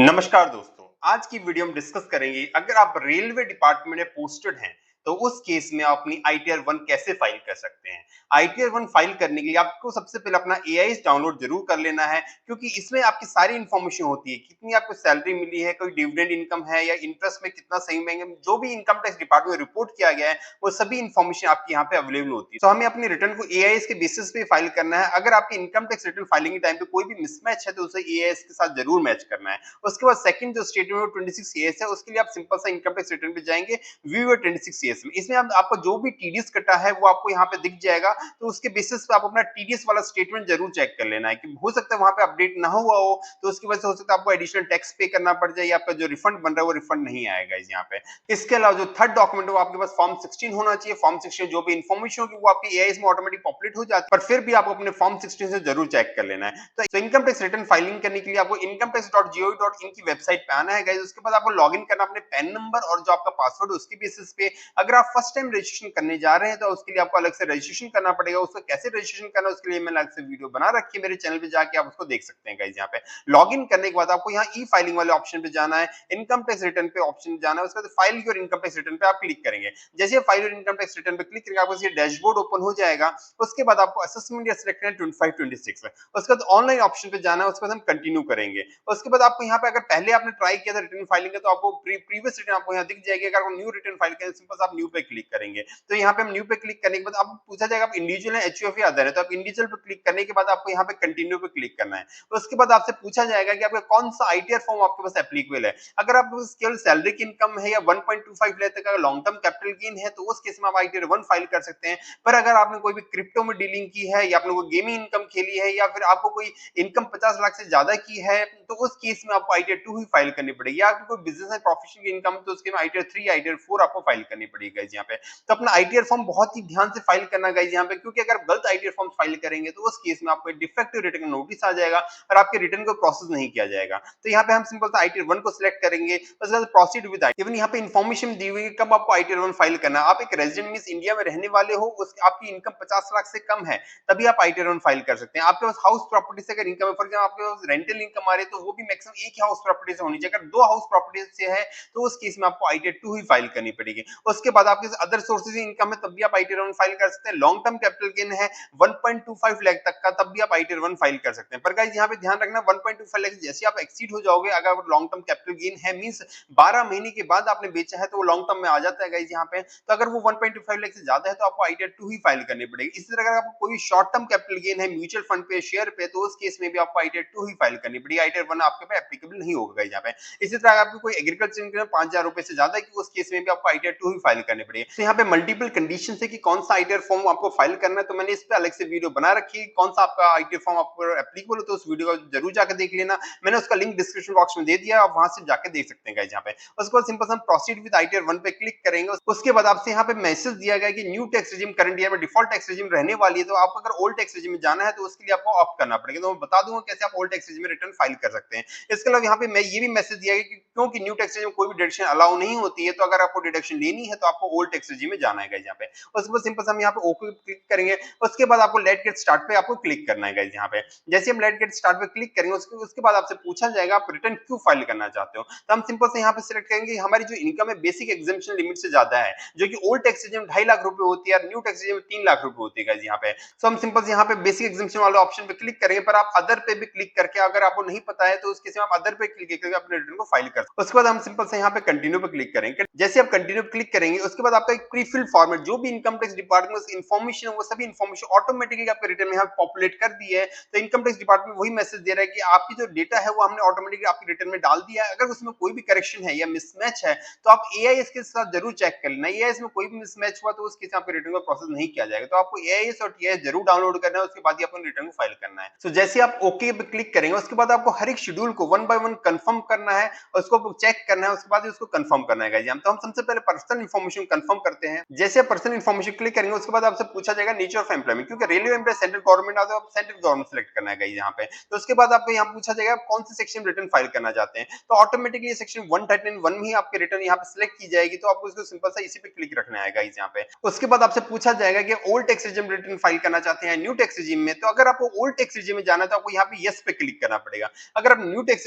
नमस्कार दोस्तों, आज की वीडियो में डिस्कस करेंगे अगर आप रेलवे डिपार्टमेंट में पोस्टेड हैं तो उस केस में आप अपनी आईटीआर 1 कैसे फाइल कर सकते हैं। आईटीआर 1 फाइल करने के लिए आपको सबसे पहले अपना एआईएस डाउनलोड जरूर कर लेना है, क्योंकि इसमें आपकी सारी इंफॉर्मेशन होती है, कितनी आपको सैलरी मिली है, कोई डिविडेंड इनकम है या इंटरेस्ट में कितना सही में, जो भी इनकम टैक्स डिपार्टमेंट में रिपोर्ट किया गया है वो सभी इंफॉर्मेशन आपकी यहाँ पे अवेलेबल होती है। तो हमें अपनी रिटर्न को एआईएस के बेसिस पे फाइल करना है। अगर आपकी इनकम टैक्स रिटर्न फाइलिंग के टाइम पे कोई भी मिसमैच है तो उसे एआईएस के साथ जरूर मैच करना है। उसके बाद सेकंड जो स्टेटमेंट 26 एएस है, उसके लिए आप सिंपल सा इनकम टैक्स रिटर्न पे जाएंगे, व्यू योर 26 एएस में। इसमें आपको जो भी टीडीएस कटा है वो आपको यहाँ पे दिख जाएगा, तो उसके बेसिस पे आप अपना टीडीएस वाला स्टेटमेंट जरूर चेक कर लेना है कि हो सकता है वहां पे अपडेट ना हुआ हो, तो उसकी वजह से हो सकता है आपको एडिशनल टैक्स पे करना पड़ जाए या आपका जो रिफंड बन रहा है वो रिफंड नहीं आएगा यहाँ पे। इसके अलावा जो थर्ड डॉक्यूमेंट है वो आपके पास फॉर्म 16 होना चाहिए। फॉर्म 16 जो भी इन्फॉर्मेशन होगी वो आपकी एआईएस में ऑटोमेटिक पॉपुलेट हो जाती है, पर फिर भी आपको अपने फॉर्म 16 से जरूर चेक कर लेना है। तो इनकम टैक्स रिटर्न फाइलिंग करने के लिए आपको incometax.gov.in की वेबसाइट पे आना है गाइस। उसके बाद आपको लॉगिन करना अपने पैन नंबर और जो आपका पासवर्ड है उसके बेसिस पे। अगर आप फर्स्ट टाइम रजिस्ट्रेशन करने जा रहे हैं तो उसके लिए आपको अलग से रजिस्ट्रेशन करना पड़ेगा। उसको कैसे रजिस्ट्रेशन करना है उसके लिए मैंने अलग से वीडियो बना रखी है मेरे चैनल पे, जाके आप उसको देख सकते हैं गाइस। यहाँ पे लॉगिन करने के बाद आपको यहाँ ई फाइलिंग वाले ऑप्शन पे जाना है, इनकम टैक्स रिटर्न पे ऑप्शन जाना है, उसके बाद file your income tax return पे आप क्लिक करेंगे। जैसे file your income tax return पे क्लिक करेंगे आपको ये डैशबोर्ड ओपन हो जाएगा। उसके बाद आपको असेसमेंट या सिलेक्ट करना है 25-26 में। उसके बाद ऑनलाइन ऑप्शन पे जाना है, उसके बाद हम कंटिन्यू करेंगे। उसके बाद आपको यहाँ पे अगर पहले आपने ट्राई किया था रिटर्न फाइलिंग का तो आपको प्रीवियस रिटर्न आपको यहाँ दिख जाएगी। अगर न्यू रिटर्न फाइल करें सिंपल आप न्यू पे क्लिक करेंगे, तो यहाँ पे हम न्यू पे क्लिक करने के बाद आपको पूछा जाएगा आप इंडिविजुअल है एचयूएफ या अदर है, तो आप इंडिविजुअल पे क्लिक करने के बाद आपको यहाँ पे कंटिन्यू पे क्लिक करना है। उसके बाद आपसे पूछा जाएगा कि आपका कौन सा आईटीआर फॉर्म आपके पास एप्लीकेबल है। अगर आपके पास केवल सैलरी की इनकम है या 1.25 लाख तक का लॉन्ग टर्म कैपिटल गेन है तो उस केस में आप आईटीआर 1 फाइल कर सकते हैं। पर अगर आपने कोई भी क्रिप्टो में डीलिंग की है या आपने कोई गेमिंग इनकम खेली है या फिर आपको कोई इनकम 50 लाख से ज्यादा की है तो उस केस में आपको आईटीआर 2 ही फाइल करनी पड़ेगी। या आपको कोई बिजनेस है प्रोफेशनल इनकम तो उसके में आईटीआर 3 या आईटीआर 4 आपको फाइल करनी पड़ेगी गाइस यहाँ पे। तो अपना आईटीआर फॉर्म बहुत ही ध्यान से फाइल करना गाइस यहाँ पे, क्योंकि अगर गलत आईटीआर फॉर्म फाइल करेंगे तो उस केस में आपको डिफेक्टिव रिटर्न नोटिस आ जाएगा और आपके रिटर्न को प्रोसेस नहीं किया जाएगा। तो यहाँ पे हम सिंपल सा आईटीआर 1 को सिलेक्ट करेंगे, उसके बाद प्रोसीड विद आई। इवन यहाँ पे इन्फॉर्मेशन दी हुई है कब आपको आईटीआर 1 फाइल करना है। आप एक रेजिडेंट मींस इंडिया में रहने वाले हो, उस आपकी इनकम 50 लाख से कम है तभी आप आईटीआर 1 फाइल कर सकते हैं। आपके पास हाउस प्रॉपर्टी से अगर इनकम है, फॉर एग्जांपल आपके पास रेंटल इनकम आ रही है तो वो भी मैक्सिमम एक ही हाउस प्रॉपर्टी से होनी चाहिए। अगर दो हाउस प्रॉपर्टी से है तो उस केस में आपको आईटीआर 2 ही फाइल करनी पड़ेगी। उसके बाद आपके अदर सोर्सेज इनकम है तब भी आप आईटीआर 1 फाइल कर सकते हैं। लॉन्ग टर्म कैपिटल गेन है 1.25 लाख तक का तब भी आप आईटीआर 1 फाइल कर सकते हैं। पर गाइस यहाँ पे ध्यान रखना 1.25 लाख जैसे आप एक्सीड हो जाओगे, अगर लॉन्ग टर्म कैपिटल गेन है मींस 12 महीने के बाद आपने बेचा है तो वो लॉन्ग टर्म में आ जाता है गाइस यहाँ पे। तो अगर वो 1.25 लाख से ज्यादा है तो आपको आईटीआर 2 ही फाइल करनी पड़ेगी। इसी तरह अगर आपको कोई शॉर्ट टर्म कैपिटल गेन है म्यूचुअल फंड पे शेयर पे तो उस केस में भी आपको आईटीआर 2 ही फाइल करनी पड़ेगी। आईटीआर 1 आपके पे एप्लीकेबल नहीं होगा गाइस यहाँ पे। इसी तरह अगर आपको कोई एग्रीकल्चर इनकम 5000 रुपए से ज्यादा है कि उस केस में भी आपको आईटीआर 2 ही फाइल करनी पड़ेगी। तो यहाँ पे मल्टीपल कंडीशन है कि कौन सा आईटीआर फॉर्म आपको फाइल करना है, तो मैंने इस पे अलग से वीडियो बना रखी है कौन सा आपका आईटीआर फॉर्म आपको एप्लीकेबल हो, तो उस वीडियो को जरूर जाकर देख लेना। मैंने उसका लिंक डिस्क्रिप्शन बॉक्स में दे दिया, आप वहां से जाकर देख सकते हैं गाइस यहाँ पे। उसके बाद सिंपल हम प्रोसीड विद आईटीआर 1 पे क्लिक करेंगे। उसके बाद आपसे यहाँ पे मैसेज दिया गया कि new tax regime current year में डिफॉल्ट टैक्स रेजिम रहने वाली है, तो आपको अगर ओल्ड टैक्स रेजिम में जाना है तो उसके लिए आपको ऑप्ट करना पड़ेगा। तो मैं बता दूंगा कैसे आप ओल्ड टैक्स रेजिम में रिटर्न फाइल कर सकते हैं। इसके अलावा यहाँ पे मैं ये भी मैसेज दिया गया कि क्योंकि न्यू टैक्स रेजिम में कोई भी डिडक्शन अलाउ नहीं होती है, तो अगर आपको डिडक्शन लेनी है तो आपको ओल्ड टैक्स रेजिम में जाना है गाइस यहाँ पे। उसके बाद सिंपल हम यहाँ पे ओके क्लिक करेंगे। उसके बाद आपको लेट गेट स्टार्ट पे आपको क्लिक करना है गाइस यहाँ पे। जैसे हम लेट गेट स्टार्ट पे क्लिक करेंगे उसके बाद आपसे पूछा जाएगा आप रिटर्न क्यों फाइल करना चाहते हो, तो हम सिंपल से यहाँ पे सिलेक्ट करेंगे हमारी जो इनकम है बेसिक एग्जेम्पशन लिमिट से ज्यादा है, जो कि ओल्ड टैक्स रेजिम 2.5 लाख रुपए होती है और न्यू टैक्स रेजिम 3 लाख रुपए होती है गाइस यहाँ पे। सो हम सिंपल से यहाँ पे बेसिक एग्जेम्पशन वाले ऑप्शन पे क्लिक करेंगे, पर आप अदर पे भी क्लिक करके अगर आपको नहीं पता है तो उसके आप अदर पे क्लिक करके अपने रिटर्न को फाइल कर सकते हैं। उसके बाद हम सिंपल से यहाँ पे कंटिन्यू पे क्लिक करेंगे। जैसे आप कंटिन्यू पे क्लिक करेंगे उसके बाद आपका एक प्री फिल्ड फॉर्मेट जो भी इनकम टैक्स डिपार्टमेंट इन्फॉर्मेशन है वो सभी इन्फॉर्मेशन ऑटोमेटिकली आपके रिटर्न में यहाँ पॉपुलेट कर दी है। तो इनकम टैक्स डिपार्टमेंट वही मैसेज दे रहा है कि आपकी जो डेटा है वो हमने ऑटोमेटिकली आपकी रिटर्न में डाल दिया है। अगर उसमें कोई भी करेक्शन है या मिसमैच है तो आप एआईएस के साथ जरूर चेक कर लेना। एआईएस में कोई भी मिसमैच हुआ तो उसके साथ आपके रिटर्न को प्रोसेस नहीं किया जाएगा। तो आपको एआईएस और टीआईएस जरूर डाउनलोड करना है, उसके बाद ही आपको रिटर्न को फाइल करना है। तो जैसे आप ओके पे क्लिक करेंगे उसके बाद आपको हर एक शेड्यूल को वन बाय वन कंफर्म करना है। उसके उसको चेक करना है, उसके बाद उसको कंफर्म करना है गाइस। तो हम सबसे पहले पर्सनल इन्फॉर्मेशन कंफर्म करते हैं। जैसे आप पर्सनल इन्फॉर्मेशन क्लिक करेंगे उसके बाद आपसे पूछा जाएगा नेचर ऑफ एम्प्लॉयमेंट, क्योंकि रेलवे एम्प्लॉय सेंट्रल गवर्नमेंट आता है, आप सेंट्रल गवर्नमेंट सेलेक्ट करना है गाइस यहाँ पे। तो उसके बाद आपको यहाँ पूछा जाएगा आप कौन से सेक्शन रिटर्न फाइल करना चाहते हैं, तो ऑटोमेटिकली सेक्शन 131 ही आपके रिटर्न यहाँ पे सिलेक्ट की जाएगी, तो आपको इसको सिंपल सा इसी पे क्लिक रखना है गाइस यहाँ पे। उसके बाद आपसे पूछा जाएगा कि old tax regime return file करना चाहते हैं न्यू टैक्स रिजिम में, तो अगर आपको ओल्ड टैक्स रिजिम में जाना है तो आपको यहाँ पे यस पे क्लिक करना पड़ेगा। अगर आप न्यू टैक्स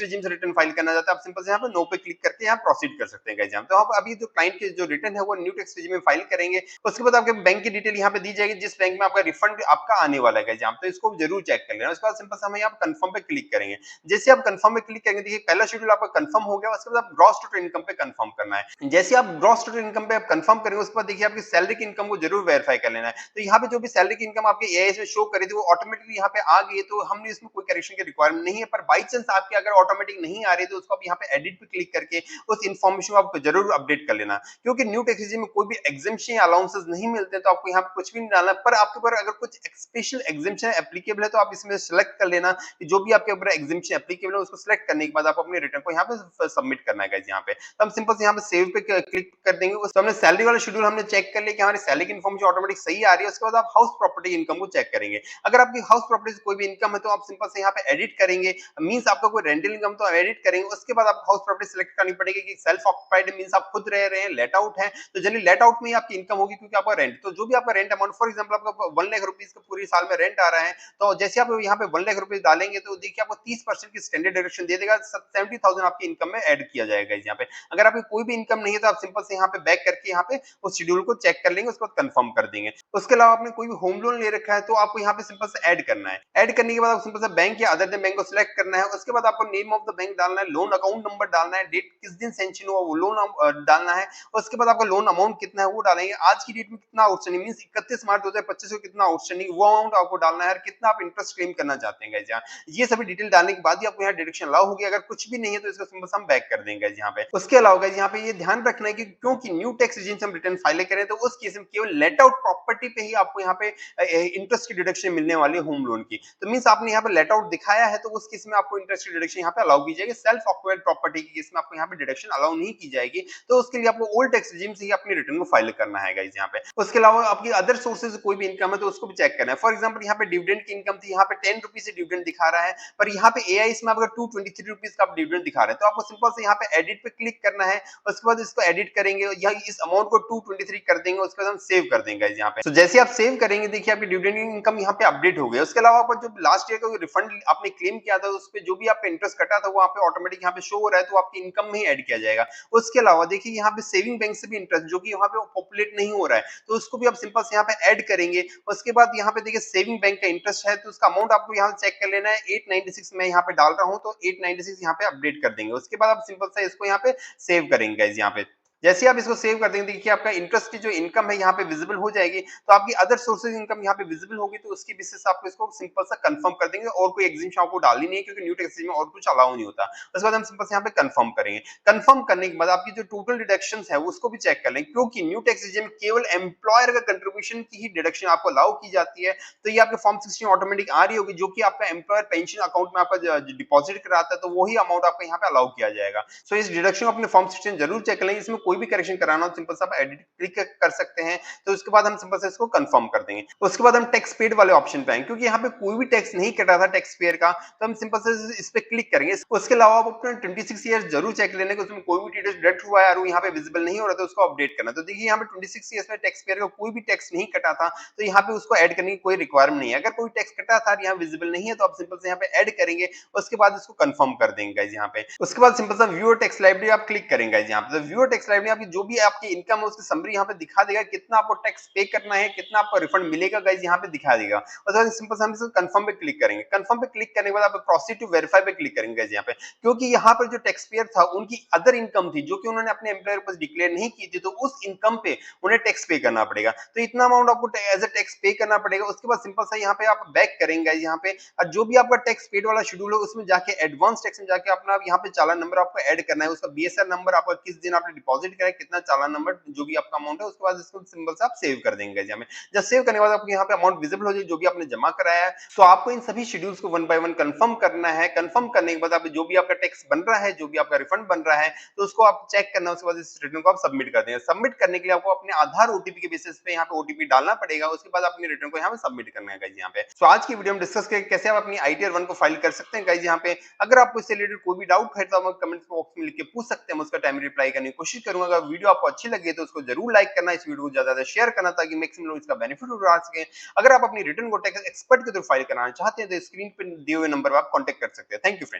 रिजिम से रिटर्न फाइल करना चाहते हैं आप सिंपल से यहाँ पे नो पे क्लिक करके यहाँ प्रोसीड कर सकते हैं गाइस। तो आप अभी जो क्लाइंट के जो रिटर्न है वो न्यू टैक्स रिजिम में फाइल करेंगे, उसके बाद आपके बैंक की डिटेल यहाँ पे दी जाएगी जिस बैंक में आपका रिफंड आपका आने वाला है गाइस, तो इसको जरूर चेक कर लेना। उसके बाद सिंपल से हम यहाँ कंफर्म पे क्लिक करेंगे। जैसे आप कंफर्म पे क्लिक करेंगे, देखिए पहला शेड्यूल आपका कंफर्म हो गया, उसके बाद आप ग्रॉस टोटल इनकम पे कंफर्म करना है। जैसे आप ग्रॉस टोटल इनकम पे आप कंफर्म करेंगे उसके बाद देखिए आपकी सैलरी की इनकम को जरूर वेरीफाई कर लेना है। तो यहाँ पे जो भी सैलरी की इनकम आपके एआईएस में शो करी थी वो ऑटोमेटिकली यहाँ पे आ गई है, तो हमने इसमें कोई करेक्शन की रिक्वायरमेंट नहीं है। पर बाई चांस आपके अगर ऑटोमेटिक नहीं आ रही तो उसको आप यहाँ पे एडिट पे क्लिक करके उस इन्फॉर्मेशन को आप जरूर अपडेट कर लेना, क्योंकि न्यू टैक्स रिजिम में कोई भी एग्जेम्पशन अलाउंसेस नहीं मिलते, तो आपको यहाँ पे कुछ भी नहीं डालना। पर आपके ऊपर अगर कुछ स्पेशल एग्जेम्पशन एप्लीकेबल है तो आप इसमें सेलेक्ट कर लेना कि जो भी आपके ऊपर एग्जेम्पशन एप्लीकेबल है उसको सेलेक्ट करने के बाद आप अपने रिटर्न को यहाँ पे सबमिट करना है गाइस यहाँ पे। तो हम सिंपल से यहाँ पे सेव पे क्लिक कर देंगे। तो हमने सैलरी वाला शेड्यूल हमने चेक कर लिया कि हमारी सैलरी की इन्फॉर्मेशन ऑटोमेटिक सही आ रही है। उसके बाद आप हाउस प्रॉपर्टी इनकम को चेक करेंगे। अगर आपकी हाउस प्रॉपर्टी से कोई भी इनकम है तो आप सिंपल से यहाँ पे एडिट करेंगे, मींस आपका कोई रेंटल इनकम तो एडिट करेंगे। उसके बाद आप हाउस प्रॉपर्टी सिलेक्ट करनी पड़ेगी कि सेल्फ ऑक्युपाइड मींस आप खुद रह रहे हैं, लेट आउट है, तो जनरली लेट आउट में ही आपकी इनकम होगी क्योंकि आपका रेंट, तो जो भी आपका रेंट अमाउंट फॉर एग्जांपल आपका 1 लाख रुपीस का पूरी साल में रेंट आ रहा है, तो जैसे आप यहाँ पे 1 लाख रुपीस डालेंगे तो देखिए आपको 30% की स्टैंडर्ड डिडक्शन दे देगा, 70,000 आपकी इनकम में ऐड किया जाएगा यहाँ पे। अगर आपकी कोई भी इनकम नहीं है तो आप सिंपल से यहाँ पे बैक करके यहाँ पे उस शेड्यूल को चेक कर लेंगे, उसके बाद कंफर्म कर देंगे। उसके अलावा आपने कोई भी होम लोन ले रखा है तो आपको यहाँ पे सिंपल से ऐड करना है। ऐड करने के बाद आप सिंपल से बैंक या अदर बैंक को सिलेक्ट करना है। उसके बाद आपको नेम ऑफ द बैंक डालना है, लोन अकाउंट नंबर डालना है, डेट किस दिन सैंक्शन हुआ वो लोन डालना है। उसके बाद आपका लोन अमाउंट कितना है वो डालेंगे, आज की डेट में कितना आउटस्टैंडिंग मींस 31 मार्च 2025 को कितना आउटस्टैंडिंग वो अमाउंट आपको डालना है और कितना आप इंटरेस्ट क्लेम करना चाहते हैं गाइस यहाँ। ये सभी डिटेल डालने के बाद ही आपको यहाँ डिडक्शन अलाउ होगी। अगर कुछ भी नहीं है तो इसको सिंपल हम बैक कर देंगे यहाँ पे। उसके अलावा गाइस यहाँ पे ये ध्यान रखना है कि क्योंकि न्यू टैक्स रिजिम से हम रिटर्न फाइल करें तो उस केस में केवल लेट आउट प्रॉपर्टी पे ही आपको यहाँ पे इंटरेस्ट की डिडक्शन मिलने वाली है होम लोन की। तो मींस आपने यहाँ पे लेट आउट दिखाया है तो उस केस में आपको इंटरेस्ट की डिडक्शन यहाँ पे अलाउ की जाएगी। सेल्फ ऑक्युपाइड प्रॉपर्टी की केस में आपको यहाँ पे डिडक्शन अलाउ नहीं की जाएगी, तो उसके लिए आपको ओल्ड टैक्स रिजिम से ही अपनी रिटर्न को फाइल करना है गाइस यहाँ पे। उसके अलावा आपकी अदर सोर्सेज से कोई भी इनकम है तो उसको भी चेक करना है। फॉर एग्जांपल यहाँ पे डिविडेंड की इनकम थी, यहाँ पे 10 रुपीज से डिविडेंड दिखा रहा है, पर यहाँ पे एआईएस में आपका 223 रुपीज का डिविडेंड दिखा रहा है, तो आपको सिंपल से यहाँ पे एडिट पे क्लिक करना है। उसके बाद इसको एडिट करेंगे या इस अमाउंट को 223 कर देंगे, उसके बाद हम सेव कर देंगे यहाँ पे। तो जैसे आप सेव करेंगे देखिए आपकी डिविडेंड इनकम यहाँ पे अपडेट हो गई। उसके अलावा आपका जो लास्ट ईयर का रिफंड आपने क्लेम किया था उस पे जो भी आपका इंटरेस्ट कटा था वो यहाँ पे ऑटोमेटिक यहाँ पे शो हो रहा है, तो आपकी इनकम में ही ऐड किया जाएगा। उसके अलावा देखिए यहाँ पे सेविंग बैंक से भी इंटरेस्ट जो कि यहाँ पे पॉपुलेट नहीं हो रहा है तो उसको भी आप सिंपल से यहाँ पे ऐड करेंगे। उसके बाद यहाँ पे देखिए सेविंग बैंक का इंटरेस्ट है तो उसका अमाउंट आपको यहाँ चेक कर लेना है। 896 मैं यहाँ पे डाल रहा हूँ तो 896 यहाँ पे अपडेट कर देंगे। उसके बाद आप सिंपल से इसको यहाँ पे सेव करेंगे गाइस यहाँ पे। जैसे आप इसको सेव कर देंगे देखिए आपका इंटरेस्ट की जो इनकम है यहाँ पे विजिबल हो जाएगी, तो आपकी अदर सोर्सेज इनकम यहाँ पे विजिबल होगी, तो उसकी बेसिस से आपको इसको सिंपल सा कंफर्म कर देंगे और कोई एग्जिबिशन आपको डालनी नहीं है क्योंकि न्यू टैक्स में और कुछ अलाउ नहीं होता। उसके बाद हम सिंपल से यहाँ पे कंफर्म करेंगे। कंफर्म करने के बाद आपकी जो टोटल डिडक्शंस है उसको भी चेक कर लें, क्योंकि न्यू टैक्स रिजिम केवल एम्प्लॉयर का कंट्रीब्यूशन की ही डिडक्शन आपको अलाउ की जाती है। तो ये आपके फॉर्म 16 ऑटोमेटिक आ रही होगी जो कि आपका एम्प्लॉयर पेंशन अकाउंट में आपका डिपॉजिट कराता है, तो वही अमाउंट आपको यहाँ पे अलाउ किया जाएगा। सो इस डिडक्शन को अपने फॉर्म 16 जरूर चेक करें। इसमें कोई भी करेक्शन कराना सिंपल सा एडिट क्लिक कर सकते हैं, तो उसके बाद हम सिंपल से इसको कंफर्म कर देंगे। उसके बाद हम टैक्स पेड वाले ऑप्शन पे आएंगे, क्योंकि यहाँ पे कोई भी टैक्स नहीं कटा था टैक्स पेयर का, तो हम सिंपल से इस पे क्लिक करेंगे। उसके अलावा आप अपना 26 ईयर्स जरूर चेक लेने, उसमें कोई भी डिटेल्स डिडक्ट हुआ है और यहाँ पे विजिबल नहीं हो रहा था उसको अपडेट करना। तो देखिए यहाँ पे 26 ईयर्स में टैक्स पेयर का कोई भी टैक्स नहीं कटा था, तो यहाँ पे उसको ऐड करने की कोई रिक्वायरमेंट नहीं है। अगर कोई टैक्स कटा था यहाँ विजिबल नहीं है तो आप सिंपल से यहाँ पे ऐड करेंगे, उसके बाद इसको कंफर्म कर देंगे गाइस यहाँ पे। उसके बाद सिंपल सा व्यू टैक्स लाइब्रेरी आप क्लिक करेंगे गाइस यहाँ पे। तो व्यू टैक्स लाइब्रेरी आपकी जो भी आपकी इनकम है उसकी समरी यहाँ पे दिखा देगा, कितना आपको टैक्स पे करना है, कितना आपको रिफंड मिलेगा गाइस यहाँ पे दिखा देगा। उसके बाद सिंपल से हम इसको कंफर्म पे क्लिक करेंगे। कंफर्म पे क्लिक करने के बाद आप प्रोसीड टू वेरीफाई पे क्लिक करेंगे गाइस यहाँ पे, क्योंकि यहाँ पर जो टैक्स पेयर था उनकी अदर इनकम थी जो कि उन्होंने अपने एम्प्लॉयर पर डिक्लेयर नहीं की थी, तो उस इनकम पे उन्हें टैक्स पे करना पड़ेगा। तो इतना अमाउंट आपको एज अ टैक्स पे करना पड़ेगा। उसके बाद सिंपल सा यहाँ पे आप बैक करेंगे गाइस यहाँ पे, और जो भी आपका टैक्स पेड वाला शेड्यूल है उसमें जाके एडवांस टैक्स में जाके अपना यहाँ पे चालान नंबर आपको ऐड करना है, उसका बीएसआर नंबर आपका किस दिन आपने डिपॉजिट डिपॉजिट करा है, कितना चालान नंबर, जो भी आपका अमाउंट है, उसके बाद इसको सिंपल से आप सेव कर देंगे यहाँ पे। जब सेव करने के बाद आपको यहाँ पे अमाउंट विजिबल हो जाए जो भी आपने जमा कराया है। तो आपको इन सभी शेड्यूल्स को वन बाय वन कंफर्म करना है। कंफर्म करने के बाद आप जो भी आपका टैक्स बन रहा है, जो भी आपका रिफंड बन रहा है, तो उसको आप चेक करना, उसके बाद इस रिटर्न को आप सबमिट कर देंगे। सबमिट करने के लिए आपको अपने आधार ओटीपी के बेसिस पे यहाँ पे ओटीपी डालना पड़ेगा, उसके बाद अपनी रिटर्न को यहाँ पे सबमिट करना है गाइस यहाँ पे। तो आज की वीडियो में डिस्कस करेंगे कैसे आप अपनी आईटीआर 1 को फाइल कर सकते हैं गाइस यहाँ पे। अगर आपको इससे रिलेटेड कोई भी डाउट है तो आप कमेंट बॉक्स में लिख के पूछ सकते हैं, मैं उसका टाइम रिप्लाई करने की कोशिश करूंगा। अगर वीडियो आपको अच्छी लगी तो उसको जरूर लाइक करना, इस वीडियो को ज्यादा से शेयर करना ताकि मैक्सिमम लोग इसका बेनिफिट उठा सकें। अगर आप अपनी रिटर्न को टैक्स एक्सपर्ट के थ्रू फाइल कराना चाहते हैं तो स्क्रीन पर दिए हुए नंबर पर आप कॉन्टैक्ट कर सकते हैं। Thank you friends.